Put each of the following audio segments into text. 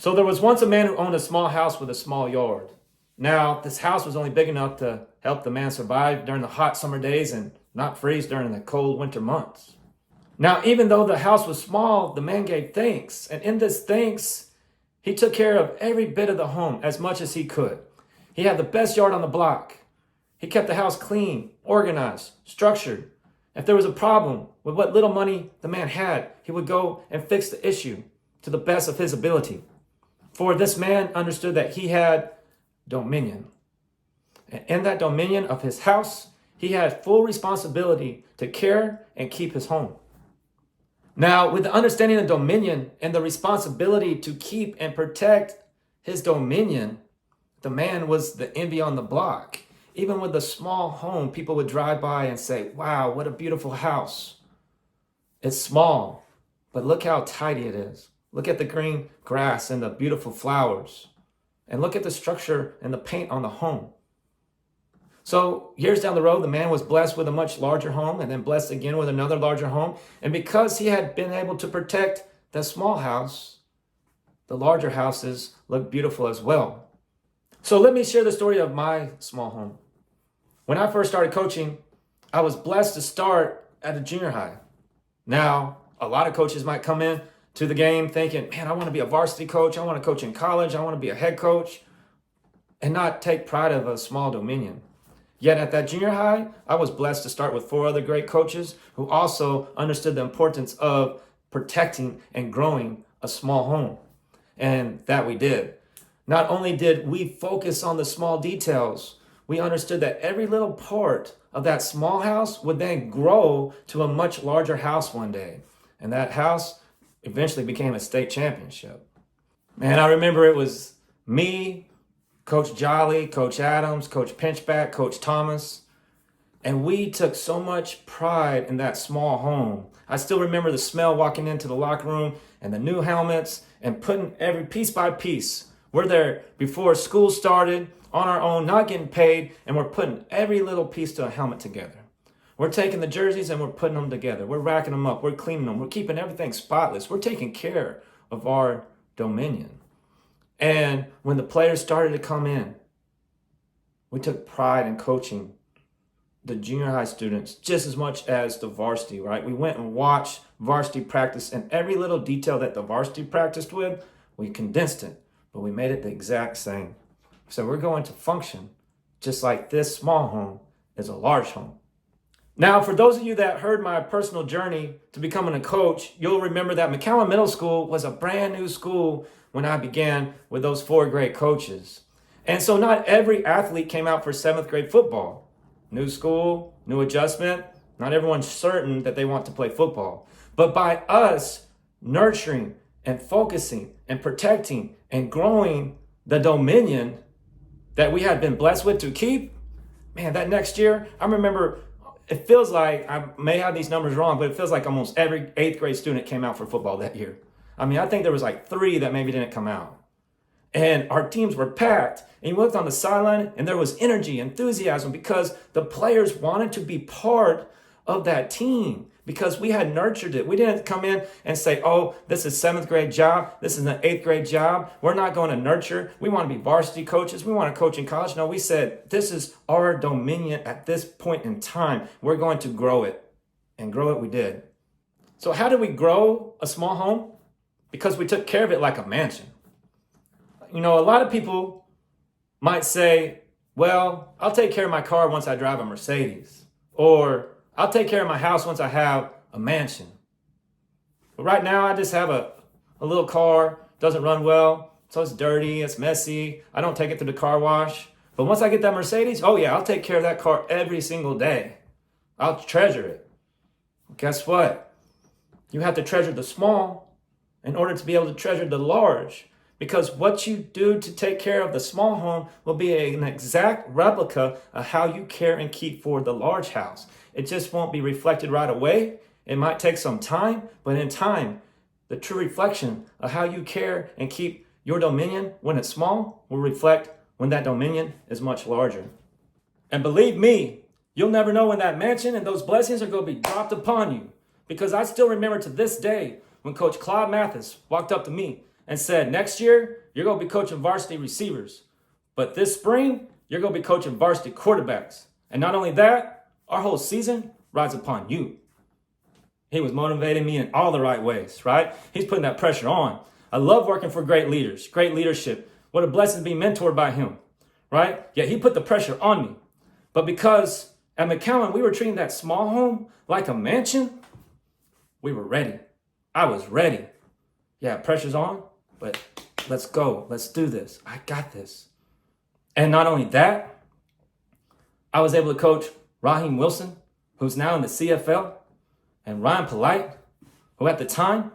So there was once a man who owned a small house with a small yard. Now, this house was only big enough to help the man survive during the hot summer days and not freeze during the cold winter months. Now, even though the house was small, the man gave thanks. And in this thanks, he took care of every bit of the home as much as he could. He had the best yard on the block. He kept the house clean, organized, structured. If there was a problem with what little money the man had, he would go and fix the issue to the best of his ability. For this man understood that he had dominion. And in that dominion of his house, he had full responsibility to care and keep his home. Now, with the understanding of dominion and the responsibility to keep and protect his dominion, the man was the envy on the block. Even with a small home, people would drive by and say, wow, what a beautiful house. It's small, but look how tidy it is. Look at the green grass and the beautiful flowers. And look at the structure and the paint on the home. So years down the road, the man was blessed with a much larger home and then blessed again with another larger home. And because he had been able to protect the small house, the larger houses looked beautiful as well. So let me share the story of my small home. When I first started coaching, I was blessed to start at a junior high. Now, a lot of coaches might come in to the game thinking, man, I want to be a varsity coach. I want to coach in college. I want to be a head coach and not take pride of a small dominion. Yet at that junior high, I was blessed to start with 4 other great coaches who also understood the importance of protecting and growing a small home. And that we did. Not only did we focus on the small details, we understood that every little part of that small house would then grow to a much larger house one day. And that house eventually became a state championship. Man, I remember it was me, Coach Jolly, Coach Adams, Coach Pinchback, Coach Thomas, and we took so much pride in that small home. I still remember the smell walking into the locker room and the new helmets and putting every piece by piece. We're there before school started, on our own, not getting paid, and we're putting every little piece to a helmet together. We're taking the jerseys and we're putting them together. We're racking them up. We're cleaning them. We're keeping everything spotless. We're taking care of our dominion. And when the players started to come in, we took pride in coaching the junior high students just as much as the varsity, right? We went and watched varsity practice, and every little detail that the varsity practiced with, we condensed it, but we made it the exact same. So we're going to function just like this small home is a large home. Now, for those of you that heard my personal journey to becoming a coach, you'll remember that McAllen Middle School was a brand new school when I began with those 4 great coaches. And so not every athlete came out for 7th grade football. New school, new adjustment. Not everyone's certain that they want to play football. But by us nurturing and focusing and protecting and growing the dominion that we had been blessed with to keep, man, that next year, I remember, it feels like, I may have these numbers wrong, but it feels like almost every 8th grade student came out for football that year. I mean, I think there was like 3 that maybe didn't come out. And our teams were packed. And you looked on the sideline and there was energy, enthusiasm, because the players wanted to be part of that team because we had nurtured it. We didn't come in and say, oh, this is 7th grade job. This is an 8th grade job. We're not going to nurture. We want to be varsity coaches. We want to coach in college. No, we said, this is our dominion at this point in time. We're going to grow it. And grow it we did. So how did we grow a small home? Because we took care of it like a mansion. You know, a lot of people might say, well, I'll take care of my car once I drive a Mercedes. Or I'll take care of my house once I have a mansion. But right now, I just have a little car, doesn't run well, so it's dirty, it's messy. I don't take it to the car wash. But once I get that Mercedes, oh yeah, I'll take care of that car every single day. I'll treasure it. Guess what? You have to treasure the small in order to be able to treasure the large. Because what you do to take care of the small home will be an exact replica of how you care and keep for the large house. It just won't be reflected right away. It might take some time, but in time, the true reflection of how you care and keep your dominion when it's small will reflect when that dominion is much larger. And believe me, you'll never know when that mansion and those blessings are going to be dropped upon you. Because I still remember to this day when Coach Claude Mathis walked up to me and said, next year, you're going to be coaching varsity receivers. But this spring, you're going to be coaching varsity quarterbacks. And not only that, our whole season rides upon you. He was motivating me in all the right ways, right? He's putting that pressure on. I love working for great leaders, great leadership. What a blessing to be mentored by him, right? Yet he put the pressure on me. But because at McCowan, we were treating that small home like a mansion, we were ready. I was ready. Yeah, pressure's on, but let's go. Let's do this. I got this. And not only that, I was able to coach Raheem Wilson, who's now in the CFL, and Ryan Polite, who at the time,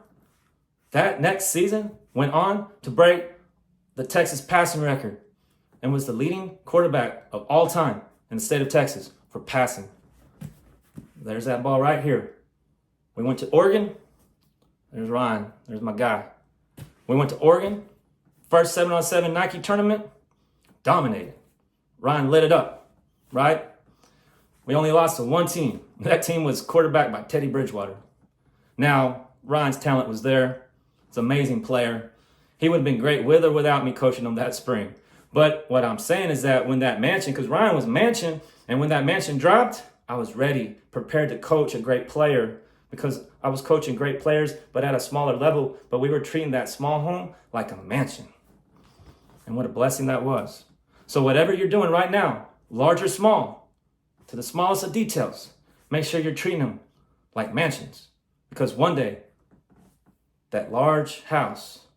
that next season, went on to break the Texas passing record and was the leading quarterback of all time in the state of Texas for passing. There's that ball right here. We went to Oregon. There's Ryan. There's my guy. We went to Oregon. First 7-on-7 Nike tournament. Dominated. Ryan lit it up, right? We only lost to one team. That team was quarterbacked by Teddy Bridgewater. Now, Ryan's talent was there. He's an amazing player. He would have been great with or without me coaching him that spring. But what I'm saying is that when that mansion, because Ryan was mansion, and when that mansion dropped, I was ready, prepared to coach a great player because I was coaching great players, but at a smaller level. But we were treating that small home like a mansion. And what a blessing that was. So whatever you're doing right now, large or small, to the smallest of details, make sure you're treating them like mansions. Because one day, that large house,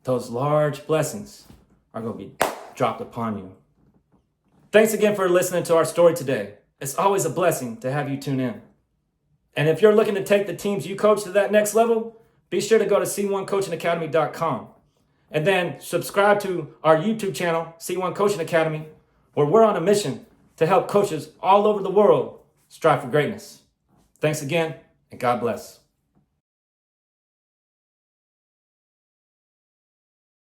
those large blessings are going to be dropped upon you. Thanks again for listening to our story today. It's always a blessing to have you tune in. And if you're looking to take the teams you coach to that next level, be sure to go to C1CoachingAcademy.com and then subscribe to our YouTube channel, C1 Coaching Academy, where we're on a mission to help coaches all over the world strive for greatness. Thanks again, and God bless.